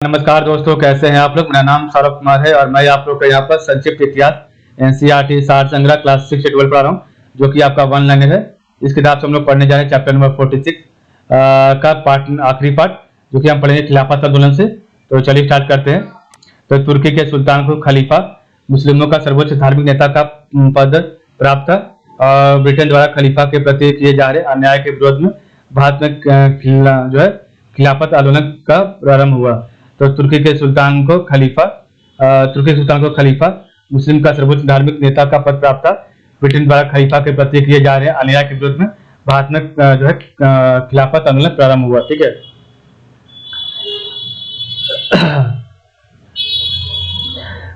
नमस्कार दोस्तों, कैसे हैं आप लोग। मेरा नाम सौरभ कुमार है और मैं आप लोग का यहाँ पर संक्षिप्त इतिहास एनसीईआरटी सार संग्रह क्लास 6 से 12 पढ़ा रहा हूँ, जो कि आपका वन लैंग्वेज है। इस किताब से हम लोग पढ़ने जा रहे हैं चैप्टर नंबर 46 का पार्ट, आखिरी पार्ट, जो कि हम पढ़ेंगे खिलाफत आंदोलन से। तो चलिए स्टार्ट करते हैं। तो तुर्की के सुल्तान को खलीफा, मुस्लिमों का सर्वोच्च धार्मिक नेता का पद प्राप्त था और ब्रिटेन द्वारा खलीफा के प्रति किए जा रहे अन्याय के विरोध में भारत में जो है खिलाफत आंदोलन का प्रारंभ हुआ। तो तुर्की के सुल्तान को खलीफा, मुस्लिम का सर्वोच्च धार्मिक नेता का पद प्राप्त था। ब्रिटेन द्वारा खलीफा के प्रति किए जा रहे अन्याय के विरोध में भारत में जो है खिलाफत आंदोलन प्रारंभ हुआ। ठीक है।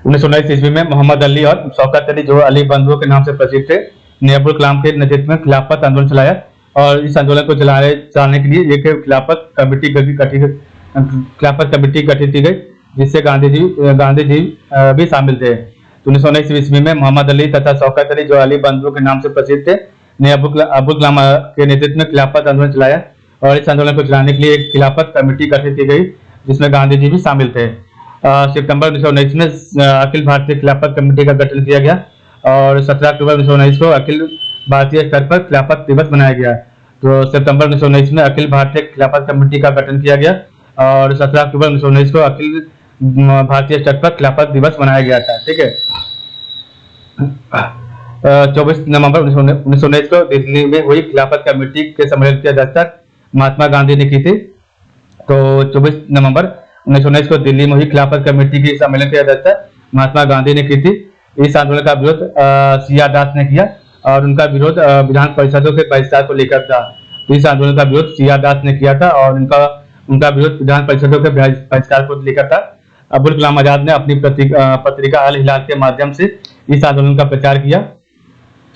1919 ईस्वी में मोहम्मद अली और शौकत अली, जो अली बंधुओं के नाम से प्रसिद्ध थे, ने अबुल कलाम के नेतृत्व में खिलाफत आंदोलन चलाया और इस आंदोलन को चलाने के लिए एक खिलाफत कमेटी गठित की गई, जिससे गांधी जी भी शामिल थे। तो 1919 ईस्वी में मोहम्मद अली तथा शौकत अली, जो अली बंधुओं के नाम से प्रसिद्ध थे, ने अबुल कलाम के नेतृत्व में खिलाफत आंदोलन चलाया और इस आंदोलन को चलाने के लिए एक खिलाफत कमेटी गठित की गई, जिसमें गांधी जी भी शामिल थे। सितंबर 1919 में अखिल भारतीय खिलाफत कमेटी का गठन किया गया और 17 अक्टूबर 1919 को अखिल भारतीय स्तर पर खिलाफत दिवस मनाया गया। तो सितंबर 1919 में अखिल भारतीय खिलाफत कमेटी का गठन किया गया और 17 अक्टूबर 1919 को अखिल भारतीय स्तर पर खिलाफत दिवस मनाया गया था। ठीक है। 24 नवंबर 1919 को दिल्ली में हुई खिलाफत कमेटी के सम्मेलन की अध्यक्षता महात्मा गांधी ने की थी। तो 24 नवंबर 1919 को दिल्ली में हुई खिलाफत कमेटी की सम्मेलन की अध्यक्षता महात्मा गांधी ने की थी। इस आंदोलन का विरोध सिया दास ने किया और उनका विरोध विधान परिषदों के बहिष्कार को लेकर था। तो इस आंदोलन का विरोध सिया दास ने किया था और उनका विरोध विधान परिषदों के बहिष्कार को लेकर था। अबुल कलाम आजाद ने अपनी पत्रिका अल हिलाल के माध्यम से इस आंदोलन का प्रचार किया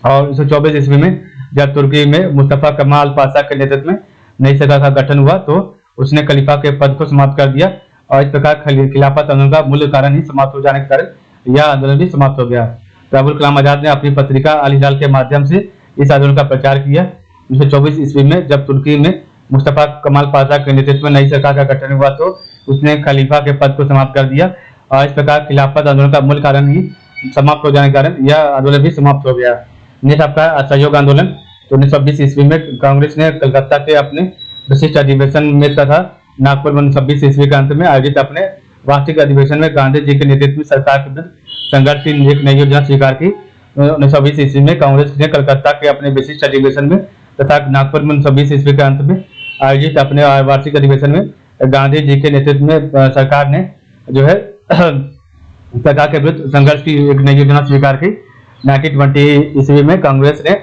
और 1924 ईस्वी में जब तुर्की में मुस्तफा कमाल पाशा के नेतृत्व में नई सरकार का गठन हुआ, तो उसने खलीफा के पद को समाप्त कर दिया और इस प्रकार खिलाफत आंदोलन का मूल कारण ही समाप्त हो जाने के कारण यह आंदोलन भी समाप्त हो गया। तो अबुल कलाम आजाद ने अपनी पत्रिका अल हिलाल के माध्यम से इस आंदोलन का प्रचार किया। 1924 ईस्वी में जब तुर्की में मुस्तफा कमाल पाशा के नेतृत्व में नई सरकार का गठन हुआ, तो उसने खलीफा के पद को समाप्त कर दिया और इस प्रकार खिलाफत आंदोलन का मूल कारण ही समाप्त हो जाने के कारण यह आंदोलन भी समाप्त हो गया। नेक्स्ट आपका असहयोग आंदोलन। तो 1926 ईस्वी में कांग्रेस ने कलकत्ता के अपने विशिष्ट अधिवेशन में तथा नागपुर में 1926 ईस्वी के अंत में आयोजित अपने वार्षिक अधिवेशन में गांधी जी के नेतृत्व में सरकार के विरुद्ध संघर्ष की एक नई योजना स्वीकार की। 1920 ईस्वी में कांग्रेस ने कलकत्ता के अपने विशिष्ट अधिवेशन में तथा नागपुर में 1920 ईस्वी के अंत में आयोजित अपने वार्षिक अधिवेशन में गांधी जी के नेतृत्व में सरकार ने जो है सरकार के विरुद्ध संघर्ष की एक नई योजना स्वीकार की। 1920 ईस्वी में कांग्रेस ने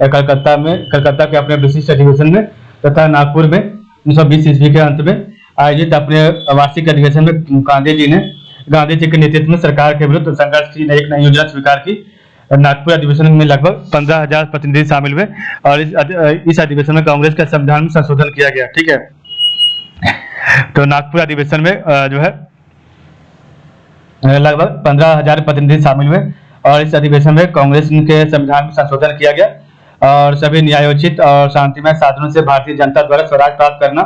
कलकत्ता के अपने विशिष्ट अधिवेशन में तथा नागपुर में 1920 ईस्वी के अंत में आयोजित अपने वार्षिक अधिवेशन में गांधी जी के नेतृत्व में सरकार के विरुद्ध संघर्ष की एक नई योजना स्वीकार की। नागपुर अधिवेशन में लगभग 15,000 प्रतिनिधि शामिल हुए और इस अधिवेशन में कांग्रेस के संविधान में संशोधन किया गया। ठीक है। तो नागपुर अधिवेशन में जो है लगभग 15,000 प्रतिनिधि शामिल हुए और इस अधिवेशन में कांग्रेस के संविधान में संशोधन किया गया और सभी न्यायोचित और शांतिमय साधनों से भारतीय जनता द्वारा स्वराज प्राप्त करना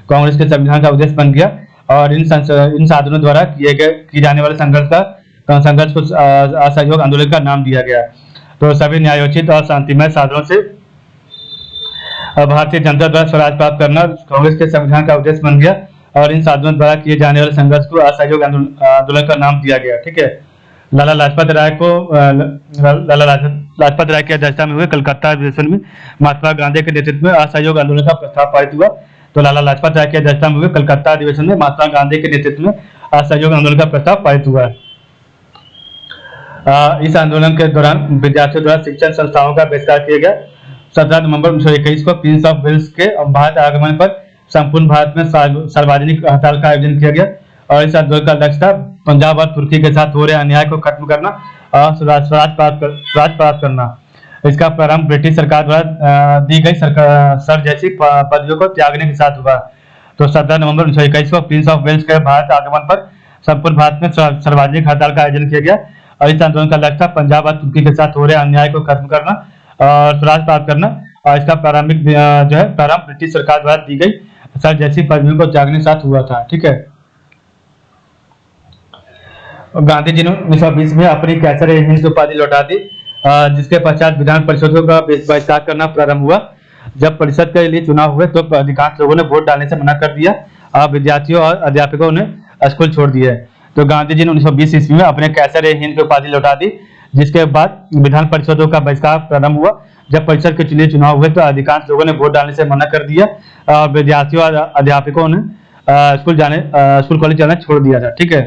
कांग्रेस के संविधान का उद्देश्य बन गया और इन साधनों द्वारा किए जाने वाले संघर्ष को असहयोग आंदोलन का नाम दिया गया। तो सभी न्यायोचित और शांतिमय साधनों से भारतीय जनता द्वारा स्वराज प्राप्त करना कांग्रेस के संविधान का उद्देश्य बन गया और इन साधनों द्वारा किए जाने वाले संघर्ष को असहयोग आंदोलन का नाम दिया गया। ठीक है। लाला लाजपत राय की अध्यक्षता में हुए कलकत्ता अधिवेशन में महात्मा गांधी के नेतृत्व में असहयोग आंदोलन का प्रस्ताव पारित हुआ। तो लाला लाजपत राय की अध्यक्षता में हुए कलकत्ता अधिवेशन में महात्मा गांधी के नेतृत्व में असहयोग आंदोलन का प्रस्ताव पारित हुआ। इस आंदोलन के दौरान विद्यार्थियों द्वारा शिक्षण संस्थाओं का बहिष्कार किया गया। 17 नवंबर 1921 को प्रिंस ऑफ वेल्स के भारत आगमन पर संपूर्ण भारत में सार्वजनिक हड़ताल का आयोजन किया गया और इस आंदोलन का लक्ष्य था पंजाब और तुर्की के साथ हो रहे अन्याय को खत्म करना और स्वराज प्राप्त करना। इसका प्रारंभ ब्रिटिश सरकार द्वारा दी गई सर जैसी पदवियों को त्यागने के साथ हुआ। तो 17 नवंबर 1921 को प्रिंस ऑफ वेल्स के भारत आगमन पर संपूर्ण भारत में सार्वजनिक हड़ताल का आयोजन किया गया और इस आंदोलन का लक्ष्य था पंजाब और तुर्की के साथ हो रहे अन्याय को खत्म करना और स्वराज प्राप्त करना और इसका प्रारंभ ब्रिटिश सरकार द्वारा दी गई सर जैसी पदवियों को त्यागने के साथ हुआ था। ठीक है। गांधी जी ने 1920 में अपनी कैसर हिंद की उपाधि लौटा दी, जिसके पश्चात विधान परिषदों का बहिष्कार करना प्रारंभ हुआ। जब परिषद के लिए चुनाव हुए तो अधिकांश लोगों ने वोट डालने से मना कर दिया और विद्यार्थियों और अध्यापकों ने स्कूल छोड़ दिए। तो गांधी जी ने 1920 ईस्वी में अपने कैसर हिंद की उपाधि लौटा दी, जिसके बाद विधान परिषदों का बहिष्कार प्रारंभ हुआ। जब परिषद के लिए चुनाव हुए तो अधिकांश लोगों ने वोट डालने से मना कर दिया और विद्यार्थियों और अध्यापकों ने स्कूल कॉलेज जाना छोड़ दिया था। ठीक है।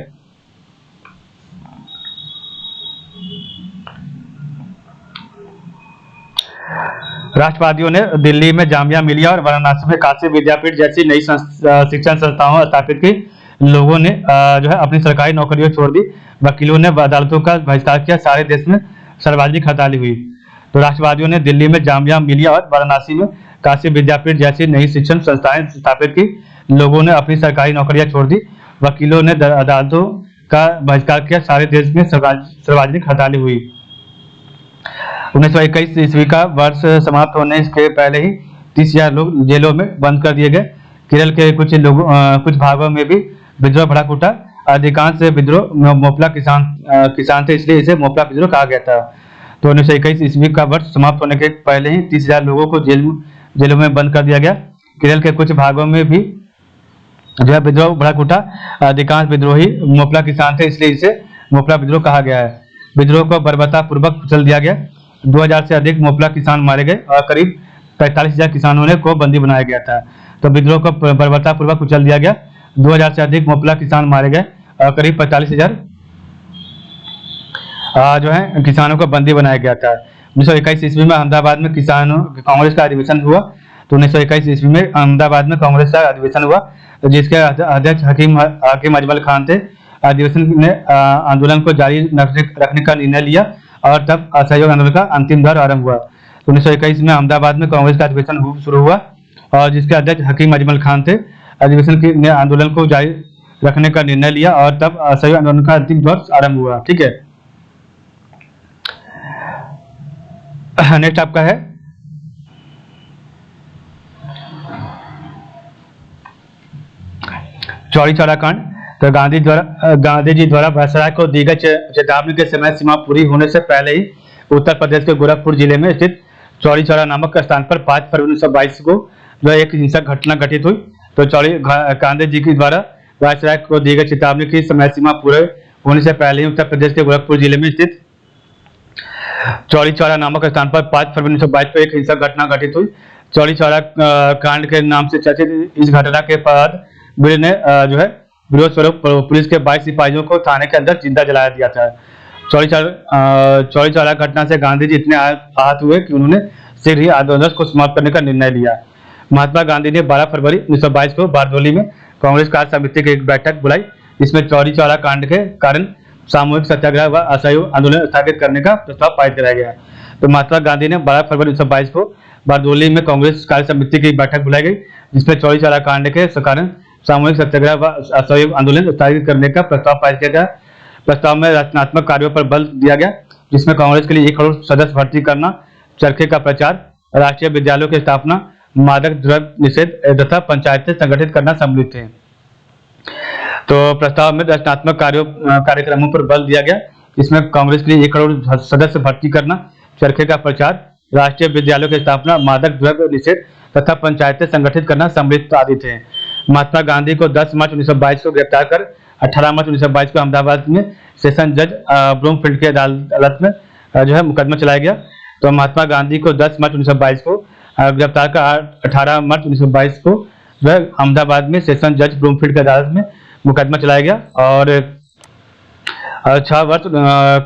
राष्ट्रवादियों ने दिल्ली में जामिया मिलिया और वाराणसी में काशी विद्यापीठ जैसी नई शिक्षण संस्थाओं स्थापित की। लोगों ने जो है अपनी सरकारी नौकरियां छोड़ दी। वकीलों ने अदालतों का बहिष्कार किया। सारे देश में सार्वजनिक हड़ताल हुई। तो राष्ट्रवादियों ने दिल्ली में जामिया मिलिया और वाराणसी में काशी विद्यापीठ जैसी नई शिक्षण संस्थाएं स्थापित की। लोगों ने अपनी सरकारी नौकरियां छोड़ दी। वकीलों ने अदालतों का बहिष्कार किया। सारे देश में सार्वजनिक हड़ताल हुई। 1921 ईस्वी का वर्ष समाप्त होने के पहले ही 30,000 लोग जेलों में बंद कर दिए गए। केरल के कुछ भागों में भी विद्रोह भड़क उठा। अधिकांश विद्रोह मोपला किसान थे, इसलिए इसे मोपला विद्रोह कहा गया था। तो 1921 ईस्वी का वर्ष समाप्त होने के पहले ही 30,000 लोगों को जेलों में बंद कर दिया गया। केरल के कुछ भागों में भी जो है विद्रोह भड़क उठा। अधिकांश विद्रोही मोपला किसान थे, इसलिए इसे मोपला विद्रोह कहा गया है। विद्रोह को बर्बरतापूर्वक कुचल दिया गया। 2000 से अधिक मोपला किसान मारे गए और करीब 45,000 किसानों को बंदी बनाया गया था। तो विद्रोह को बर्बरतापूर्वक कुचल दिया गया। 2000 से अधिक मोपला किसान मारे गए और करीब 45,000 जो है किसानों को बंदी बनाया गया था। 1921 ईस्वी में अहमदाबाद में कांग्रेस का अधिवेशन हुआ। तो 1921 ईस्वी में अहमदाबाद में कांग्रेस का अधिवेशन हुआ, तो जिसके अध्यक्ष हकीम अजमल खान थे। अधिवेशन ने आंदोलन को जारी रखने का निर्णय लिया और तब असहयोग आंदोलन का अंतिम दौर आरंभ हुआ। 1921 में अहमदाबाद में कांग्रेस का अधिवेशन शुरू हुआ और जिसके अध्यक्ष हकीम अजमल खान थे। अधिवेशन ने आंदोलन को जारी रखने का निर्णय लिया और तब असहयोग आंदोलन का अंतिम दौर आरंभ हुआ। ठीक है। नेक्स्ट आपका है चौरी चौरा कांड। तो गांधी जी द्वारा वायसराय को दी गई चेतावनी के समय सीमा पूरी होने से पहले ही उत्तर प्रदेश के गोरखपुर जिले में स्थित चौरी चौरा नामक स्थान पर 5 फरवरी 1922 को जो एक हिंसक घटना घटित हुई। तो गांधी जी के द्वारा वायसराय को दी गई चेतावनी की समय सीमा पूरे होने से पहले ही उत्तर प्रदेश के गोरखपुर जिले में स्थित चौरी चौरा नामक स्थान पर 5 फरवरी 1922 को एक हिंसक घटना घटित हुई। चौरी चौरा कांड के नाम से चर्चित इस घटना के बाद ब्रिटिश ने जो है विरोध स्वरूप पुलिस के 22 सिपाहियों को थाने के अंदर जिंदा जलाया दिया था। चौरी चौरा घटना से गांधी जी इतने आहत हुए कि उन्होंने शीघ्र ही आंदोलन को समाप्त करने का निर्णय लिया। महात्मा गांधी ने 12 फरवरी 1922 को बारडोली में कांग्रेस कार्य समिति की एक बैठक बुलाई, जिसमें चौरी चौरा कांड के कारण सामूहिक सत्याग्रह व असहयोग आंदोलन स्थगित करने का प्रस्ताव पारित कराया गया। तो महात्मा गांधी ने 12 फरवरी 1922 को बारडोली में कांग्रेस कार्य समिति की बैठक बुलाई गई, जिसमें चौरी चौरा कांड के कारण सामूहिक सत्याग्रह व असहयोग आंदोलन स्थगित करने का प्रस्ताव पारित किया गया। प्रस्ताव में रचनात्मक कार्यों पर बल दिया गया, जिसमें कांग्रेस के लिए 1 करोड़ सदस्य भर्ती करना, चरखे का प्रचार, राष्ट्रीय विद्यालयों की स्थापना, मादक द्रव्य निषेध तथा पंचायतें संगठित करना सम्मिलित थे। तो प्रस्ताव में रचनात्मक कार्यक्रमों पर बल दिया गया, इसमें कांग्रेस के लिए 1 करोड़ सदस्य भर्ती करना, चरखे का प्रचार, राष्ट्रीय विद्यालयों की स्थापना, मादक द्रव्य निषेध तथा पंचायतें संगठित करना सम्मिलित आदि थे। महात्मा गांधी को 10 मार्च 1922 को गिरफ्तार कर 18 मार्च 1922 को अहमदाबाद में सेशन जज ब्रूमफील्ड की अदालत में जो है मुकदमा चलाया गया। तो महात्मा गांधी को 10 मार्च 1922 को गिरफ्तार कर 18 मार्च 1922 को जो है अहमदाबाद में सेशन जज ब्रूमफील्ड की अदालत में मुकदमा चलाया गया और 6 वर्ष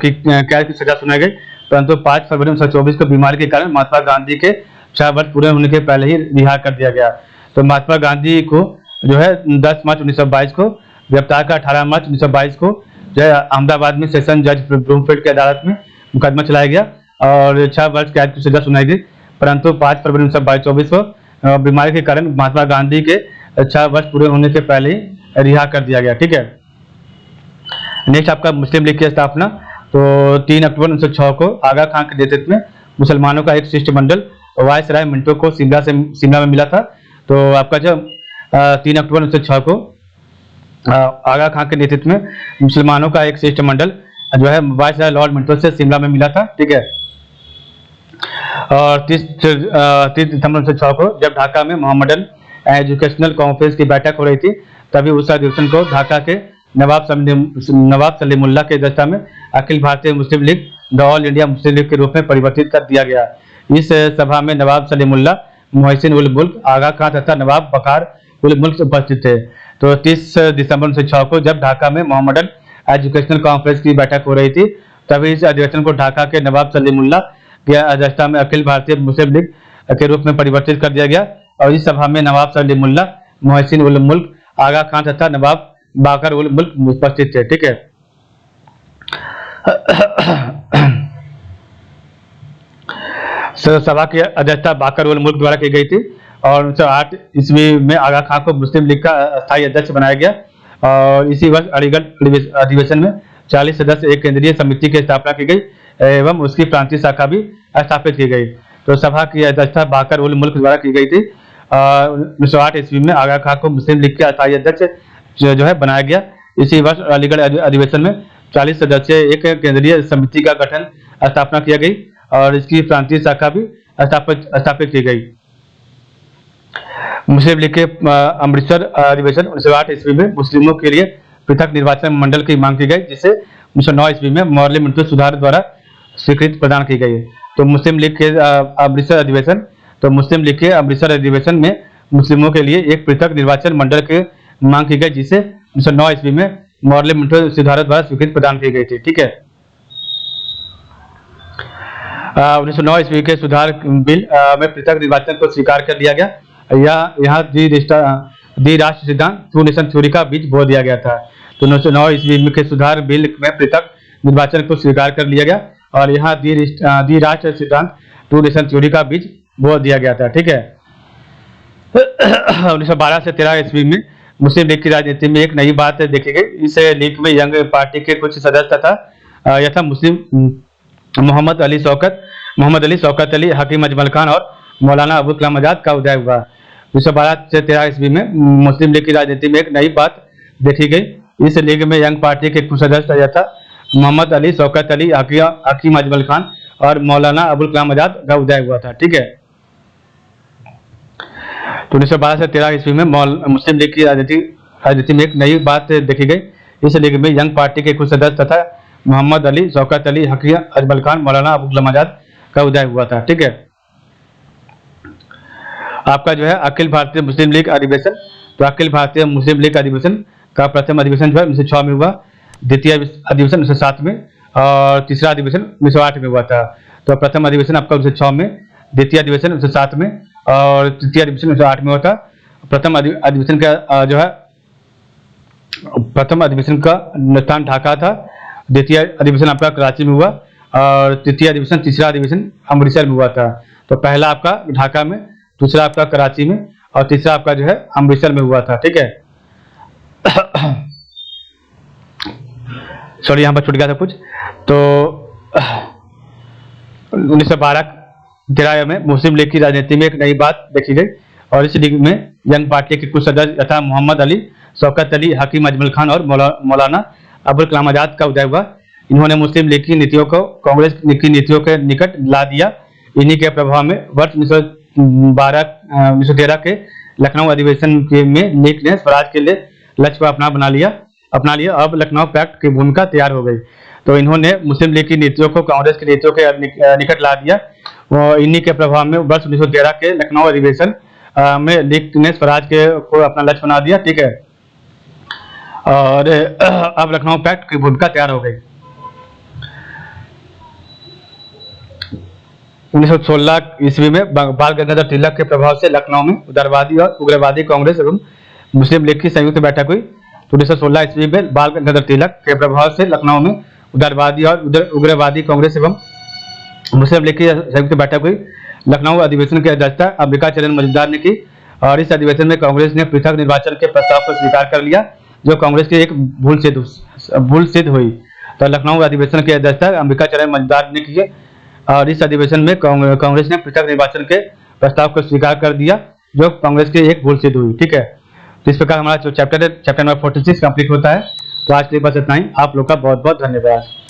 की कैद की सजा सुनाई गई। परंतु 5 फरवरी 1924 को बीमारी के कारण महात्मा गांधी के 6 वर्ष पूरे होने के पहले ही रिहा कर दिया गया। तो महात्मा गांधी को जो है 10 मार्च 1922 को गिरफ्तार कर 18 मार्च 1922 को जो है अहमदाबाद में सेशन जज ब्रूमफील्ड की अदालत में मुकदमा चलाया गया और 6 वर्ष कैद की सजा सुनाई गई। परंतु 5 फरवरी 1924 को बीमारी के कारण महात्मा गांधी के 6 वर्ष पूरे होने के पहले ही रिहा कर दिया गया। ठीक है। नेक्स्ट आपका मुस्लिम लीग की स्थापना। तो 3 अक्टूबर 1906 को आगा खान के नेतृत्व में मुसलमानों का एक शिष्टमंडल वायसराय मिंटो को शिमला में मिला था। तो आपका जो 3 अक्टूबर 1906 को आगा खां के नेतृत्व में मुसलमानों का एक शिष्टमंडल जो है वायसराय लॉर्ड मिंटो से शिमला में मिला था, ठीक है। और 30 दिसंबर 1906 को जब ढाका में मोहम्मदन एजुकेशनल कॉन्फ्रेंस की बैठक हो रही थी, तभी उस अधिवेशन को ढाका के नवाब सलीमुल्लाह के अध्यक्षता में अखिल भारतीय Muslim League the All India Muslim League के रूप में परिवर्तित कर दिया गया। इस सभा में नवाब सलीमुल्लाह, मोहसिन उल मुल्क, आगा खां तथा नवाब बकार उल मुल्क उपस्थित थे। तो 30 दिसंबर 1906 को जब ढाका में मोहम्मदन एजुकेशनल कॉन्फ्रेंस की बैठक हो रही थी, तभी इस अधिवेशन को ढाका के नवाब सलीमुल्लाह की अध्यक्षता में अखिल भारतीय मुस्लिम लीग के रूप में परिवर्तित कर दिया गया। और इस सभा में नवाब सलीमुल्लाह, मोहसिन उल मुल्क, आगा खां तथा नवाब बाकर उल मुल्क उपस्थित थे, ठीक है। सभा की अध्यक्षता बाकर उल मुल्क द्वारा की गई थी और 1908 ईस्वी में आगा खां को मुस्लिम लीग का स्थायी अध्यक्ष बनाया गया। और इसी वर्ष अलीगढ़ अधिवेशन में 40 सदस्य एक केंद्रीय समिति की स्थापना की गई एवं उसकी प्रांतीय शाखा भी स्थापित की गई। तो सभा की अध्यक्षता बाकर उल मुल्क द्वारा की गई थी। 1908 ईस्वी में आगा खां को मुस्लिम लीग के स्थायी अध्यक्ष जो है बनाया गया। इसी वर्ष अलीगढ़ अधिवेशन में 40 सदस्य एक केंद्रीय समिति का गठन स्थापना किया गई और इसकी प्रांतीय शाखा भी स्थापित की गई। मुस्लिम लीग के अमृतसर अधिवेशन 1908 ईस्वी में मुस्लिमों के लिए पृथक निर्वाचन मंडल की मांग की गई, जिसे 1909 ईस्वी में मॉर्ले मिंटो सुधार द्वारा स्वीकृति प्रदान की गई। तो मुस्लिम लीग के अमृतसर अधिवेशन में मुस्लिमों के लिए एक पृथक निर्वाचन मंडल की मांग की गई, जिसे 1909 ईस्वी में मॉर्ले मिंटो सुधार द्वारा स्वीकृति प्रदान की गई थी, ठीक है। 1909 ईस्वी के सुधार बिल में पृथक निर्वाचन को स्वीकार कर लिया गया। यहाँ द्विराष्ट्र सिद्धांत, टू नेशन थ्योरी का बीज बो दिया गया था। तो 1909 ईस्वी के सुधार बिल में पृथक निर्वाचन को स्वीकार कर लिया गया और यहाँ द्विराष्ट्र सिद्धांत, टू नेशन थ्योरी का बीज बो दिया गया था, ठीक है। 1912 से 13 ईस्वी में मुस्लिम लीग की राजनीति में एक नई बात देखी गई। इस लीग में यंग पार्टी के कुछ सदस्य तथा यथा मुस्लिम मोहम्मद अली शौकत अली, हकीम अजमल खान और मौलाना अबुल कलाम आजाद का उदय हुआ। 1912 से 13 ईस्वी में मुस्लिम लीग की राजनीति में एक नई बात देखी गई। इस लीग में यंग पार्टी के कुछ सदस्य यथा मोहम्मद अली शौकत अली, हकीम अजमल खान और मौलाना अबुल कलाम आजाद का उदय हुआ था, ठीक है। तो 1912 से 13 ईस्वी में मुस्लिम लीग की राजनीति में एक नई बात देखी गई। इस लीग में यंग पार्टी के कुछ सदस्य तथा मोहम्मद अली शौकत अली, हकीम अजमल खान, मौलाना अबुल कलाम आजाद का उदय हुआ था, ठीक है। आपका जो है अखिल भारतीय मुस्लिम लीग अधिवेशन, तो अखिल भारतीय मुस्लिम लीग अधिवेशन का प्रथम अधिवेशन जो है 1906 में हुआ, द्वितीय अधिवेशन 1907 में और तीसरा अधिवेशन 1908 में हुआ था। तो प्रथम अधिवेशन आपका 1906 में, द्वितीय अधिवेशन 1907 में और तृतीय अधिवेशन 1908 में हुआ था। प्रथम अधिवेशन का जो है प्रथम अधिवेशन का स्थान ढाका था, द्वितीय अधिवेशन आपका कराची में हुआ और तृतीय अधिवेशन, तीसरा अधिवेशन अमृतसर में हुआ था। तो पहला आपका ढाका में, दूसरा आपका कराची में और तीसरा आपका जो है अमृतसर में हुआ था, ठीक है। सॉरी, यहाँ पर छूट गया था कुछ। तो 1912-13 में मुस्लिम लीग की राजनीति में एक नई बात देखी गई और इस लीग में यंग पार्टी के कुछ सदस्य यथा मोहम्मद अली शौकत अली, हकीम अजमल खान और मौलाना अबुल कलाम आजाद का उदय हुआ। इन्होंने मुस्लिम लीग की नीतियों को कांग्रेस की नीतियों के निकट ला दिया। इन्हीं के प्रभाव में वर्ष 1913 के लखनऊ अधिवेशन में लीग ने स्वराज के लिए लक्ष्य को अपना लिया। अब लखनऊ पैक्ट की भूमिका तैयार हो गई। तो इन्होंने मुस्लिम लीग की नीतियों को कांग्रेस की नीतियों के निकट ला दिया। इन्हीं के प्रभाव में वर्ष 1913 के लखनऊ अधिवेशन में लीग ने स्वराज को अपना लक्ष्य बना दिया, ठीक है। और अब लखनऊ पैक्ट की भूमिका तैयार हो गई। 1916 ईस्वी में बाल गंगाधर तिलक के प्रभाव से लखनऊ में उदारवादी और उग्रवादी कांग्रेस एवं मुस्लिम लीग की संयुक्त बैठक हुई। 1916 ईस्वी में बाल गंगाधर तिलक के प्रभाव से लखनऊ में उदारवादी और उग्रवादी कांग्रेस एवं मुस्लिम लीग की संयुक्त बैठक हुई। लखनऊ अधिवेशन की अध्यक्षता अंबिका चरण मजूमदार ने की और इस अधिवेशन में कांग्रेस ने पृथक निर्वाचन के प्रस्ताव को स्वीकार कर लिया, जो कांग्रेस की एक भूल सिद्ध हुई। तो लखनऊ अधिवेशन की अध्यक्षता अंबिका चरण मजूमदार ने की और इस अधिवेशन में कांग्रेस ने पृथक निर्वाचन के प्रस्ताव को स्वीकार कर दिया, जो कांग्रेस की एक भूल सिद्ध हुई, ठीक है। तो इस प्रकार हमारा जो चैप्टर है, चैप्टर नंबर 46 कंप्लीट होता है। तो आज के लिए बस इतना ही। आप लोग का बहुत बहुत धन्यवाद।